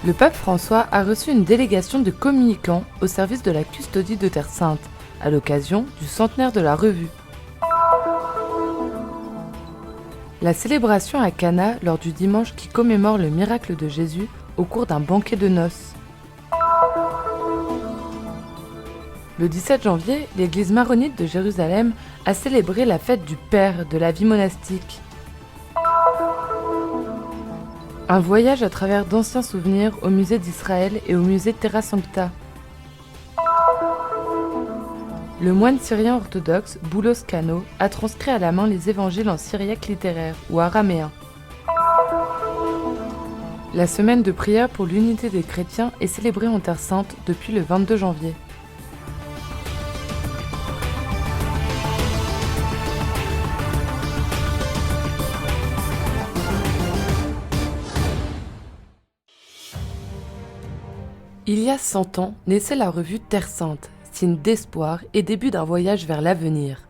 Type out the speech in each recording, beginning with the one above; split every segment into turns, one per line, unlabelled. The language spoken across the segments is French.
Le pape François a reçu une délégation de communicants au service de la custodie de Terre Sainte, à l'occasion du centenaire de la revue. La célébration à Cana lors du dimanche qui commémore le miracle de Jésus au cours d'un banquet de noces. Le 17 janvier, l'église maronite de Jérusalem a célébré la fête du Père de la vie monastique. Un voyage à travers d'anciens souvenirs au musée d'Israël et au musée Terra Sancta. Le moine syrien orthodoxe Boulos Kano a transcrit à la main les évangiles en syriaque littéraire ou araméen. La semaine de prière pour l'unité des chrétiens est célébrée en Terre Sainte depuis le 22 janvier. Il y a 100 ans, naissait la revue Terre Sainte, signe d'espoir et début d'un voyage vers l'avenir.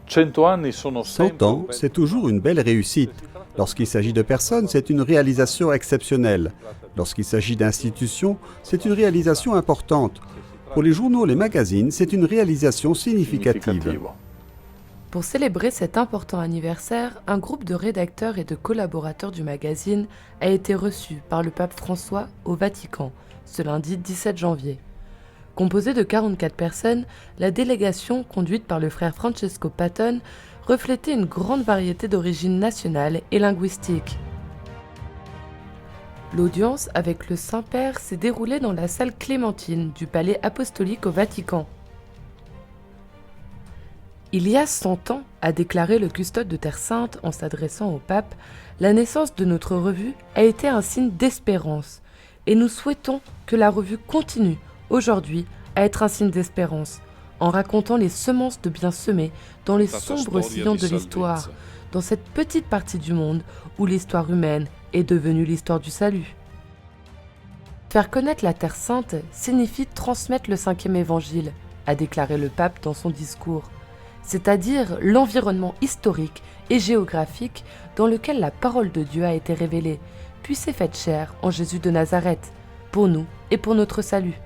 100 ans, c'est toujours une belle réussite. Lorsqu'il s'agit de personnes, c'est une réalisation exceptionnelle. Lorsqu'il s'agit d'institutions, c'est une réalisation importante. Pour les journaux et les magazines, c'est une réalisation significative.
Pour célébrer cet important anniversaire, un groupe de rédacteurs et de collaborateurs du magazine a été reçu par le pape François au Vatican, ce lundi 17 janvier. Composée de 44 personnes, la délégation, conduite par le frère Francesco Patton, reflétait une grande variété d'origines nationales et linguistiques. L'audience avec le Saint-Père s'est déroulée dans la salle Clémentine du Palais apostolique au Vatican. Il y a 100 ans, a déclaré le custode de Terre Sainte en s'adressant au pape, la naissance de notre revue a été un signe d'espérance et nous souhaitons que la revue continue aujourd'hui à être un signe d'espérance en racontant les semences de bien semées dans les sombres sillons de l'histoire, dans cette petite partie du monde où l'histoire humaine est devenue l'histoire du salut. Faire connaître la Terre Sainte signifie transmettre le 5e évangile, a déclaré le pape dans son discours, c'est-à-dire l'environnement historique et géographique dans lequel la parole de Dieu a été révélée, puis s'est faite chair en Jésus de Nazareth, pour nous et pour notre salut.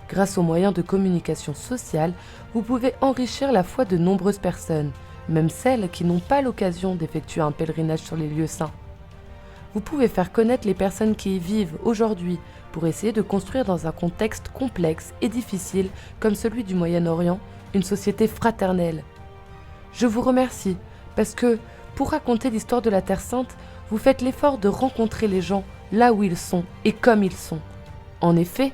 Grâce aux moyens de communication sociale, vous pouvez enrichir la foi de nombreuses personnes, même celles qui n'ont pas l'occasion d'effectuer un pèlerinage sur les lieux saints. Vous pouvez faire connaître les personnes qui y vivent aujourd'hui pour essayer de construire dans un contexte complexe et difficile comme celui du Moyen-Orient, une société fraternelle. Je vous remercie parce que, pour raconter l'histoire de la Terre Sainte, vous faites l'effort de rencontrer les gens là où ils sont et comme ils sont. En effet,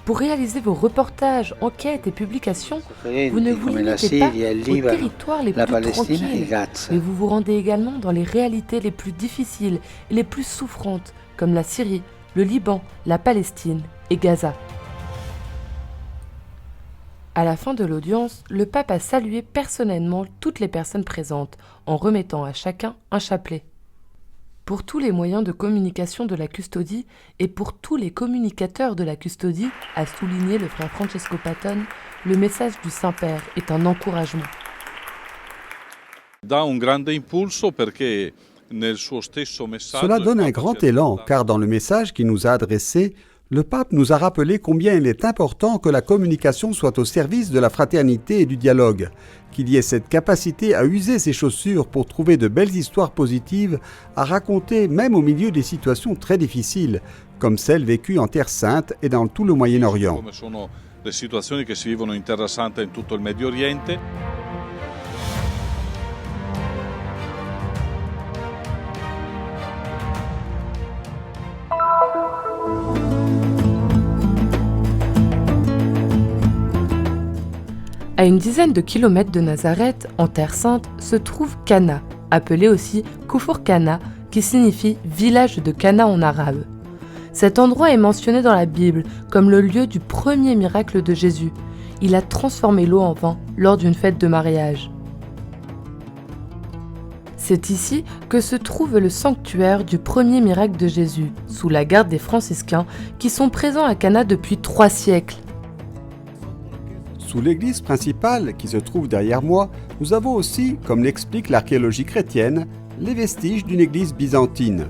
pour réaliser vos reportages, enquêtes et publications, vous ne vous limitez pas aux territoires les plus tranquilles, mais vous vous rendez également dans les réalités les plus difficiles et les plus souffrantes, comme la Syrie, le Liban, la Palestine et Gaza. À la fin de l'audience, le pape a salué personnellement toutes les personnes présentes, en remettant à chacun un chapelet. Pour tous les moyens de communication de la custodie et pour tous les communicateurs de la custodie, a souligné le frère Francesco Patton, le message du Saint-Père est un encouragement.
Cela donne un grand élan, car dans le message qu'il nous a adressé, le pape nous a rappelé combien il est important que la communication soit au service de la fraternité et du dialogue, qu'il y ait cette capacité à user ses chaussures pour trouver de belles histoires positives à raconter même au milieu des situations très difficiles, comme celles vécues en Terre Sainte et dans tout le Moyen-Orient.
À une dizaine de kilomètres de Nazareth, en Terre Sainte, se trouve Cana, appelé aussi Kufur Cana, qui signifie « village de Cana » en arabe. Cet endroit est mentionné dans la Bible comme le lieu du premier miracle de Jésus. Il a transformé l'eau en vin lors d'une fête de mariage. C'est ici que se trouve le sanctuaire du premier miracle de Jésus, sous la garde des franciscains, qui sont présents à Cana depuis 3 siècles.
Sous l'église principale, qui se trouve derrière moi, nous avons aussi, comme l'explique l'archéologie chrétienne, les vestiges d'une église byzantine.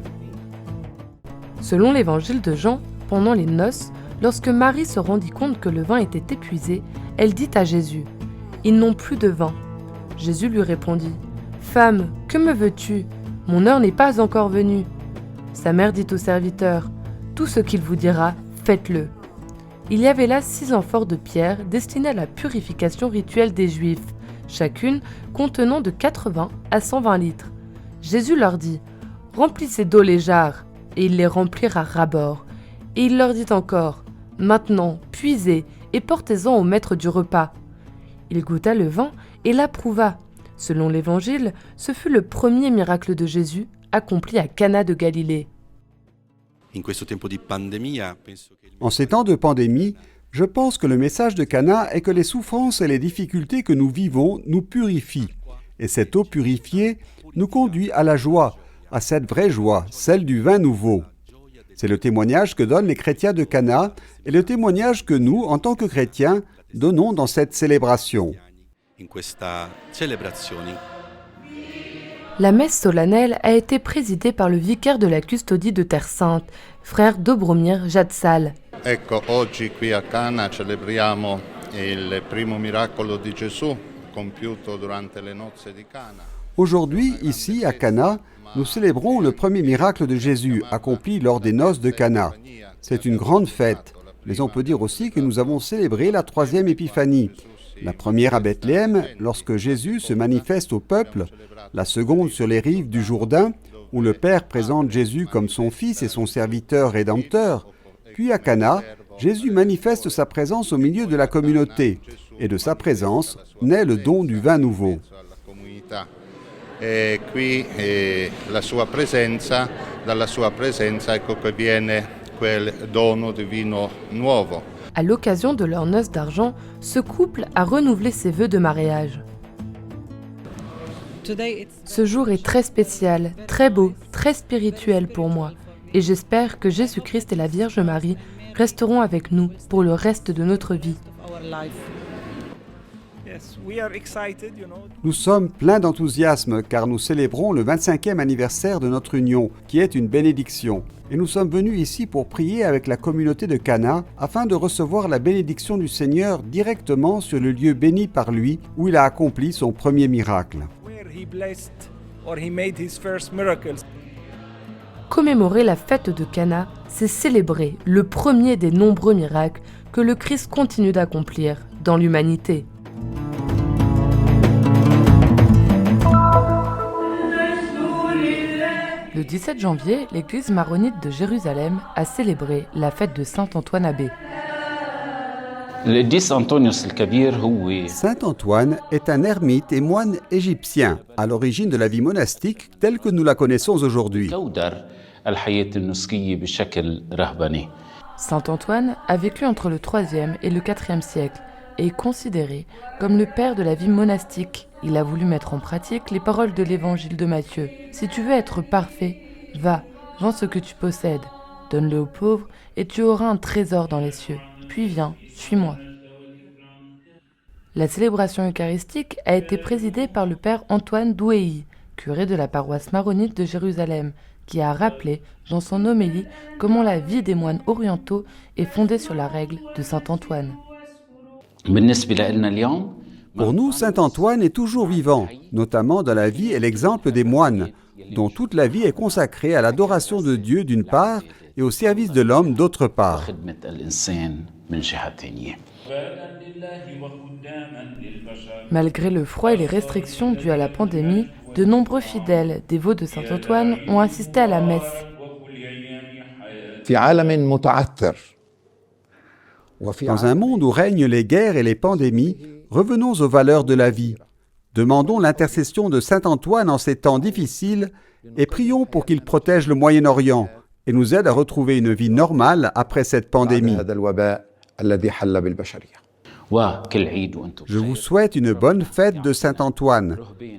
Selon l'évangile de Jean, pendant les noces, lorsque Marie se rendit compte que le vin était épuisé, elle dit à Jésus : « Ils n'ont plus de vin. » Jésus lui répondit : « Femme, que me veux-tu ? Mon heure n'est pas encore venue. » Sa mère dit au serviteur : « Tout ce qu'il vous dira, faites-le. » Il y avait là 6 amphores de pierre destinées à la purification rituelle des Juifs, chacune contenant de 80 à 120 litres. Jésus leur dit : « Remplissez d'eau les jarres. » Et ils les remplirent à ras-bord. Et il leur dit encore : « Maintenant, puisez et portez-en au maître du repas. » Il goûta le vin et l'approuva. Selon l'Évangile, ce fut le premier miracle de Jésus accompli à Cana de Galilée.
En ces temps de pandémie, je pense que le message de Cana est que les souffrances et les difficultés que nous vivons nous purifient. Et cette eau purifiée nous conduit à la joie, à cette vraie joie, celle du vin nouveau. C'est le témoignage que donnent les chrétiens de Cana et le témoignage que nous, en tant que chrétiens, donnons dans cette célébration.
La messe solennelle a été présidée par le vicaire de la custodie de Terre Sainte, frère Dobromir Jatsal.
Ecco, oggi qui a Cana celebriamo il primo miracolo di Gesù compiuto durante le nozze di Cana.
Aujourd'hui, ici, à Cana, nous célébrons le premier miracle de Jésus accompli lors des noces de Cana. C'est une grande fête, mais on peut dire aussi que nous avons célébré la 3e épiphanie. La première à Bethléem, lorsque Jésus se manifeste au peuple, la seconde sur les rives du Jourdain, où le Père présente Jésus comme son Fils et son serviteur rédempteur. Puis à Cana, Jésus manifeste sa présence au milieu de la communauté, et de sa présence naît le don du vin nouveau.
E qui dalla sua presenza ecco che viene quel dono di vino nuovo.
À l'occasion de leur noces d'argent, ce couple a renouvelé ses vœux de mariage. Ce jour est très spécial, très beau, très spirituel pour moi, et j'espère que Jésus-Christ et la Vierge Marie resteront avec nous pour le reste de notre vie.
Nous sommes pleins d'enthousiasme car nous célébrons le 25e anniversaire de notre union, qui est une bénédiction. Et nous sommes venus ici pour prier avec la communauté de Cana afin de recevoir la bénédiction du Seigneur directement sur le lieu béni par lui où il a accompli son premier miracle.
Commémorer la fête de Cana, c'est célébrer le premier des nombreux miracles que le Christ continue d'accomplir dans l'humanité. Le 17 janvier, l'église maronite de Jérusalem a célébré la fête de Saint Antoine Abbé.
Saint Antoine est un ermite et moine égyptien, à l'origine de la vie monastique telle que nous la connaissons aujourd'hui.
Saint Antoine a vécu entre le 3e et le 4e siècle et est considéré comme le père de la vie monastique. Il a voulu mettre en pratique les paroles de l'évangile de Matthieu. Si tu veux être parfait, va, vends ce que tu possèdes, donne-le aux pauvres et tu auras un trésor dans les cieux. Puis viens, suis-moi. La célébration eucharistique a été présidée par le père Antoine Douéhy, curé de la paroisse maronite de Jérusalem, qui a rappelé dans son homélie comment la vie des moines orientaux est fondée sur la règle de Saint Antoine.
Pour nous, Saint Antoine est toujours vivant, notamment dans la vie et l'exemple des moines, dont toute la vie est consacrée à l'adoration de Dieu d'une part et au service de l'homme d'autre part.
Malgré le froid et les restrictions dues à la pandémie, de nombreux fidèles dévots de Saint Antoine ont assisté à la messe.
Dans un monde où règnent les guerres et les pandémies, revenons aux valeurs de la vie. Demandons l'intercession de Saint Antoine en ces temps difficiles et prions pour qu'il protège le Moyen-Orient et nous aide à retrouver une vie normale après cette pandémie. Je vous souhaite une bonne fête de Saint Antoine.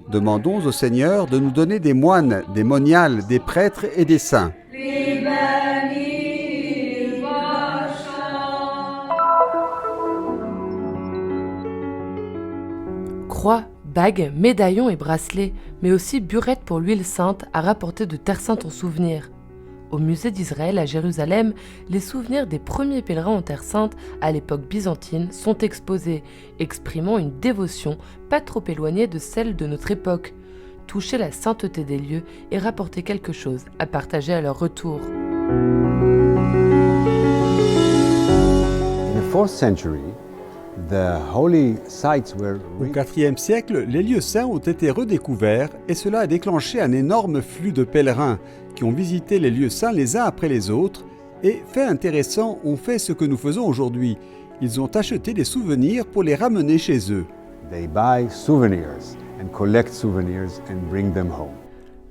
Demandons au Seigneur de nous donner des moines, des moniales, des prêtres et des saints.
Croix, bagues, médaillons et bracelets, mais aussi burettes pour l'huile sainte à rapporter de Terre Sainte en souvenir. Au musée d'Israël à Jérusalem, les souvenirs des premiers pèlerins en Terre Sainte à l'époque byzantine sont exposés, exprimant une dévotion pas trop éloignée de celle de notre époque. Toucher la sainteté des lieux et rapporter quelque chose à partager à leur retour.
In the 4th century, the holy sites were
Au IVe siècle, les lieux saints ont été redécouverts et cela a déclenché un énorme flux de pèlerins qui ont visité les lieux saints les uns après les autres et, fait intéressant, ont fait ce que nous faisons aujourd'hui. Ils ont acheté des souvenirs pour les ramener chez eux.
They buy souvenirs and collect souvenirs and bring them home.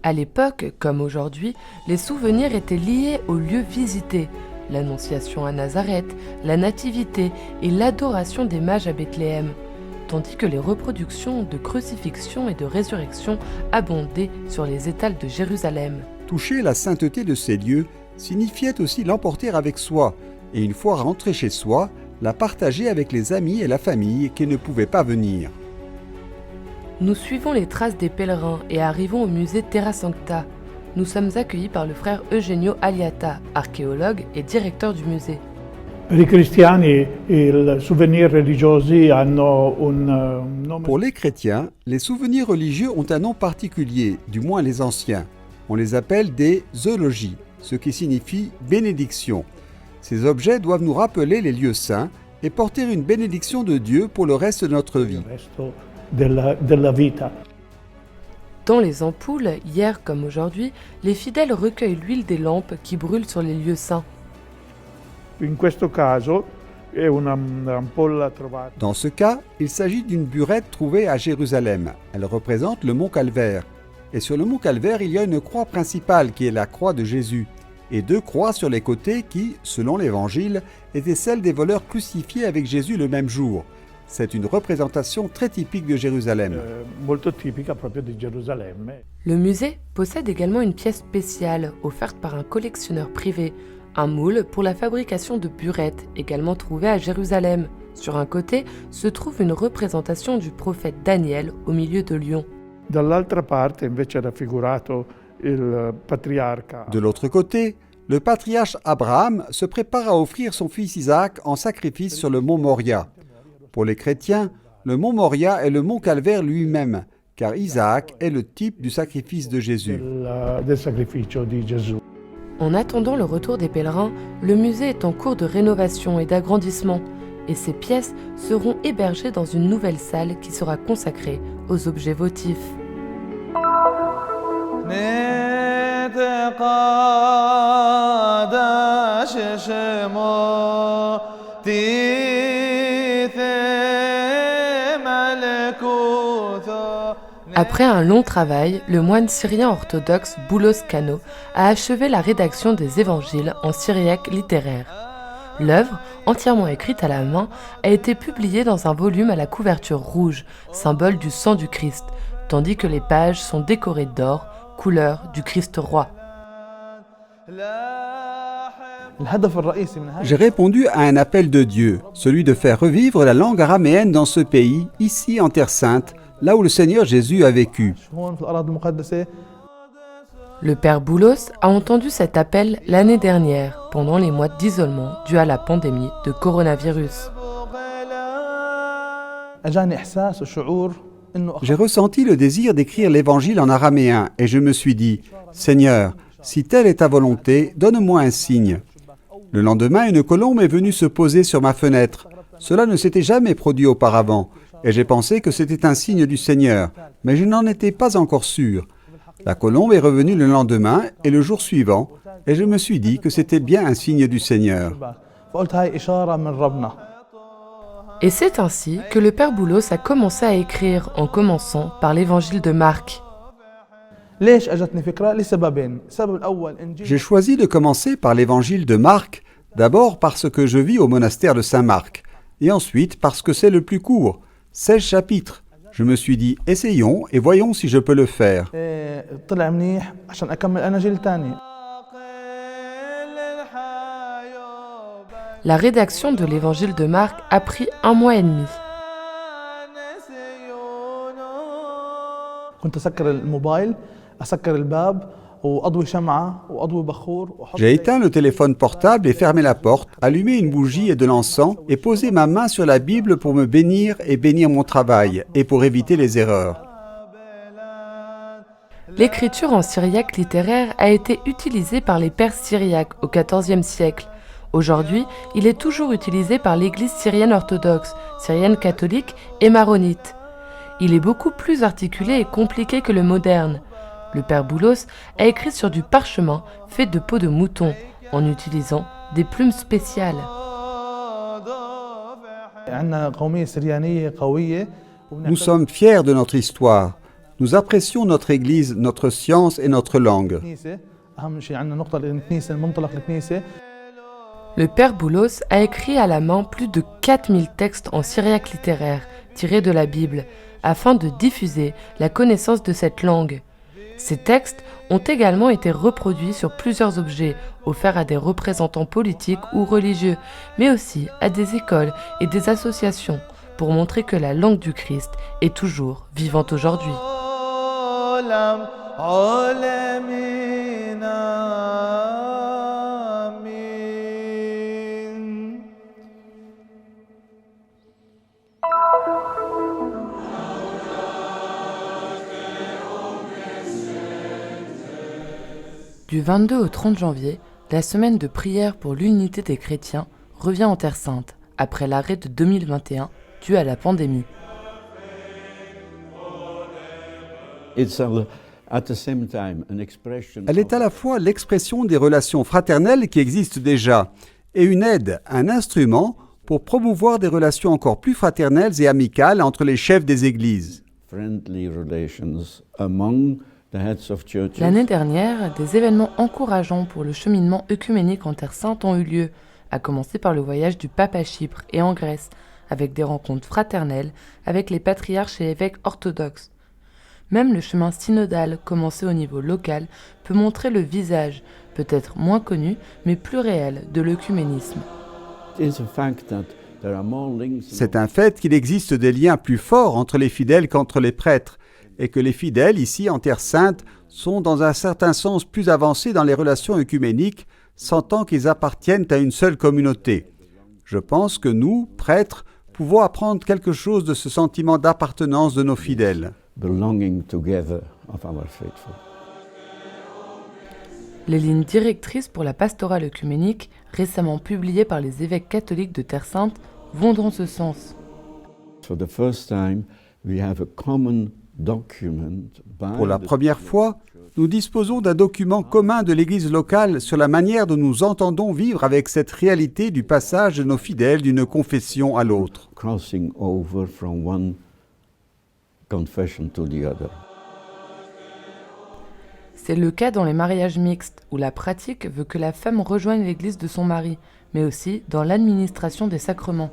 À l'époque, comme aujourd'hui, les souvenirs étaient liés aux lieux visités. L'Annonciation à Nazareth, la Nativité et l'adoration des mages à Bethléem, tandis que les reproductions de crucifixion et de résurrection abondaient sur les étals de Jérusalem.
Toucher la sainteté de ces lieux signifiait aussi l'emporter avec soi et une fois rentré chez soi, la partager avec les amis et la famille qui ne pouvaient pas venir.
Nous suivons les traces des pèlerins et arrivons au musée Terra Sancta. Nous sommes accueillis par le frère Eugenio Aliata, archéologue et directeur du musée.
Pour les chrétiens, les souvenirs religieux ont un nom particulier, du moins les anciens. On les appelle des eulogies, ce qui signifie bénédiction. Ces objets doivent nous rappeler les lieux saints et porter une bénédiction de Dieu pour le reste de notre vie.
Dans les ampoules, hier comme aujourd'hui, les fidèles recueillent l'huile des lampes qui brûlent sur les lieux saints.
Dans ce cas, il s'agit d'une burette trouvée à Jérusalem. Elle représente le mont Calvaire. Et sur le mont Calvaire, il y a une croix principale qui est la croix de Jésus, et 2 croix sur les côtés qui, selon l'Évangile, étaient celles des voleurs crucifiés avec Jésus le même jour. C'est une représentation très typique de Jérusalem.
Le musée possède également une pièce spéciale offerte par un collectionneur privé, un moule pour la fabrication de burettes, également trouvé à Jérusalem. Sur un côté se trouve une représentation du prophète Daniel au milieu de lions.
De l'autre côté, le patriarche Abraham se prépare à offrir son fils Isaac en sacrifice sur le mont Moria. Pour les chrétiens, le mont Moria est le mont Calvaire lui-même, car Isaac est le type du sacrifice de Jésus.
En attendant le retour des pèlerins, le musée est en cours de rénovation et d'agrandissement, et ces pièces seront hébergées dans une nouvelle salle qui sera consacrée aux objets votifs. Après un long travail, le moine syrien orthodoxe Boulos Kano a achevé la rédaction des évangiles en syriaque littéraire. L'œuvre, entièrement écrite à la main, a été publiée dans un volume à la couverture rouge, symbole du sang du Christ, tandis que les pages sont décorées d'or, couleur du Christ roi.
J'ai répondu à un appel de Dieu, celui de faire revivre la langue araméenne dans ce pays, ici en Terre Sainte, là où le Seigneur Jésus a vécu.
Le père Boulos a entendu cet appel l'année dernière, pendant les mois d'isolement dû à la pandémie de coronavirus.
J'ai ressenti le désir d'écrire l'évangile en araméen et je me suis dit, « Seigneur, si telle est ta volonté, donne-moi un signe. » Le lendemain, une colombe est venue se poser sur ma fenêtre. Cela ne s'était jamais produit auparavant et j'ai pensé que c'était un signe du Seigneur, mais je n'en étais pas encore sûr. La colombe est revenue le lendemain et le jour suivant et je me suis dit que c'était bien un signe du Seigneur.
Et c'est ainsi que le père Boulos a commencé à écrire en commençant par l'évangile de Marc.
J'ai choisi de commencer par l'évangile de Marc, d'abord parce que je vis au monastère de Saint-Marc, et ensuite parce que c'est le plus court, 16 chapitres. Je me suis dit, essayons et voyons si je peux le faire.
La rédaction de l'évangile de Marc a pris 1 mois et demi.
J'ai éteint le téléphone portable et fermé la porte, allumé une bougie et de l'encens et posé ma main sur la Bible pour me bénir et bénir mon travail et pour éviter les erreurs.
L'écriture en syriaque littéraire a été utilisée par les Perses syriaques au XIVe siècle. Aujourd'hui, il est toujours utilisé par l'Église syrienne orthodoxe, syrienne catholique et maronite. Il est beaucoup plus articulé et compliqué que le moderne. Le père Boulos a écrit sur du parchemin fait de peau de mouton, en utilisant des plumes spéciales.
Nous sommes fiers de notre histoire. Nous apprécions notre Église, notre science et notre langue.
Le père Boulos a écrit à la main plus de 4000 textes en syriaque littéraire, tirés de la Bible, afin de diffuser la connaissance de cette langue. Ces textes ont également été reproduits sur plusieurs objets, offerts à des représentants politiques ou religieux, mais aussi à des écoles et des associations, pour montrer que la langue du Christ est toujours vivante aujourd'hui. Du 22 au 30 janvier, la semaine de prière pour l'unité des chrétiens revient en Terre Sainte, après l'arrêt de 2021 dû à la pandémie.
Elle est à la fois l'expression des relations fraternelles qui existent déjà et une aide, un instrument pour promouvoir des relations encore plus fraternelles et amicales entre les chefs des églises.
L'année dernière, des événements encourageants pour le cheminement œcuménique en Terre Sainte ont eu lieu, à commencer par le voyage du pape à Chypre et en Grèce, avec des rencontres fraternelles avec les patriarches et évêques orthodoxes. Même le chemin synodal, commencé au niveau local, peut montrer le visage, peut-être moins connu, mais plus réel, de l'œcuménisme.
C'est un fait qu'il existe des liens plus forts entre les fidèles qu'entre les prêtres, et que les fidèles, ici en Terre Sainte, sont dans un certain sens plus avancés dans les relations œcuméniques, sentant qu'ils appartiennent à une seule communauté. Je pense que nous, prêtres, pouvons apprendre quelque chose de ce sentiment d'appartenance de nos fidèles.
Les lignes directrices pour la pastorale œcuménique, récemment publiées par les évêques catholiques de Terre Sainte, vont dans ce sens.
Pour la première fois, nous disposons d'un document commun de l'Église locale sur la manière dont nous entendons vivre avec cette réalité du passage de nos fidèles d'une confession à l'autre.
C'est le cas dans les mariages mixtes, où la pratique veut que la femme rejoigne l'Église de son mari, mais aussi dans l'administration des sacrements.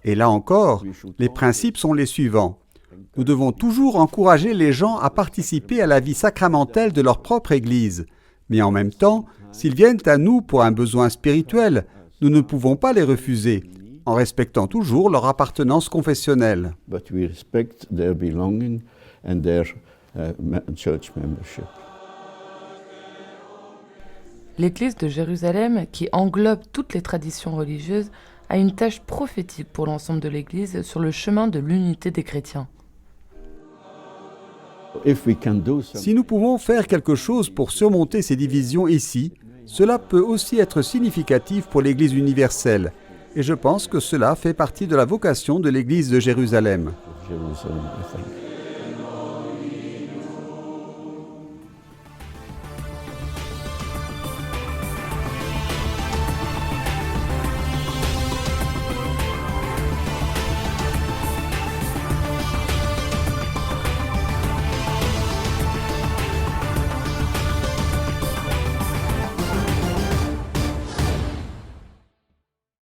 Et là encore, les principes sont les suivants. Nous devons toujours encourager les gens à participer à la vie sacramentelle de leur propre Église. Mais en même temps, s'ils viennent à nous pour un besoin spirituel, nous ne pouvons pas les refuser, en respectant toujours leur appartenance confessionnelle.
L'Église de Jérusalem, qui englobe toutes les traditions religieuses, a une tâche prophétique pour l'ensemble de l'Église sur le chemin de l'unité des chrétiens.
Si nous pouvons faire quelque chose pour surmonter ces divisions ici, cela peut aussi être significatif pour l'Église universelle. Et je pense que cela fait partie de la vocation de l'Église de Jérusalem.